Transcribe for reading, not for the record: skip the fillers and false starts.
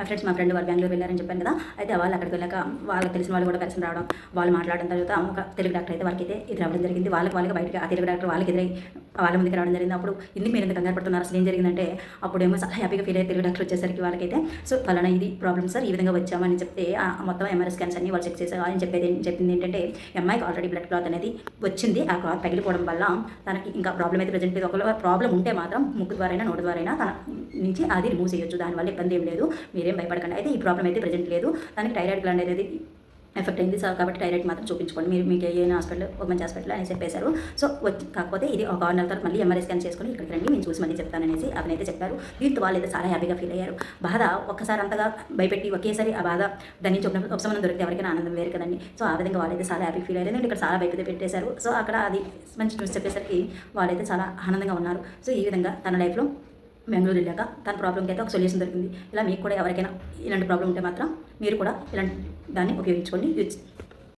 Friends మా friend వాళ్ళు బెంగళూరు వెళ్ళారని చెప్పాను కదా. అయితే వాళ్ళు అక్కడికి వెళ్ళాక వాళ్ళకి తెలిసిన వాళ్ళు కూడా కలిసి రావడం, వాళ్ళు మాట్లాడిన తర్వాత ఒక తెలుగు డాక్టర్ అయితే వాళ్ళకి ఎదురు రావడం జరిగింది. వాళ్ళకి బయటకి ఆ తెలుగు డాక్టర్ వాళ్ళకి ఎదురై వాళ్ళ ముందుకు రావడం జరిగింది. అప్పుడు ఎందుకు మీరు ఎంత కంగారు పడుతున్నారు, అసలు ఏం జరిగిందంటే అప్పుడేమో చాలా హ్యాపీగా ఫీల్ అయ్యే తెలుగు డాక్టర్ వచ్చేసరికి వాళ్ళకైతే సో ఫలానా ఇది ప్రాబ్లమ్ సార్, ఈ విధంగా వచ్చామని చెప్తే మొత్తం ఎంఆర్ఐ స్కాన్స్ అన్ని వాళ్ళు చెక్ చేశారు. ఆయన చెప్పింది ఏంటంటే అమ్మాయికి ఆల్రెడీ బ్లడ్ క్లాత్ అనేది వచ్చింది. ఆ క్లాత్ పగిలిపోవడం వల్ల తనకి ఇంకా ప్రాబ్లం అయితే ప్రజెంట్ లేదు. ఒకవేళ ప్రాబ్లం ఉంటే మాత్రం ముక్కు ద్వారా నోటి ద్వారా తన నుంచి అది రిమూవ్ చేయొచ్చు, దానివల్ల ఇబ్బంది ఏం లేదు, మీరేం భయపడకండి. అయితే ఈ ప్రాబ్లం అయితే ప్రజెంట్ లేదు, దానికి థైరాయిడ్ గ్లాండ్ అనేది ఎఫెక్ట్ అయింది సార్, కాబట్టి థైరాయిడ్ మాత్రం చూపించుకోండి, మీరు మీకు ఏ హాస్పిటల్ ఒక మంచి హాస్పిటల్ అని చెప్పేశారు. సో కాకపోతే ఇది ఒక 6 నెలల తర్వాత మళ్ళీ ఎంఆర్ఐ స్కాన్ చేసుకుని ఇక్కడికి రండి, మేము చూసి మళ్ళీ చెప్తాననేసి అతనైతే చెప్పారు. దీంతో వాళ్ళు అయితే చాలా హ్యాపీగా ఫీల్ అయ్యారు. బాధ ఒక్కసారి అంతగా భయపెట్టి ఒకేసారి ఆ బాధ దాని నుంచి ఉపశమనం దొరికితే ఎవరికైనా ఆనందం వేరు కదండి. సో ఆ విధంగా వాళ్ళైతే చాలా హ్యాపీ ఫీల్ అయ్యారు. ఎందుకంటే ఇక్కడ చాలా భయపెట్టి పెట్టేశారు. సో అక్కడ అది మంచి న్యూస్ చెప్పేసరికి వాళ్ళైతే చాలా ఆనందంగా ఉన్నారు. సో ఈ విధంగా తన లైఫ్లో బెంగళూరు వెళ్ళాక తన ప్రాబ్లంకి అయితే ఒక సొల్యూషన్ దొరికింది. ఇలా మీకు కూడా ఎవరికైనా ఇలాంటి ప్రాబ్లం ఉంటే మాత్రం మీరు కూడా ఇలాంటి దాన్ని ఉపయోగించుకోండి.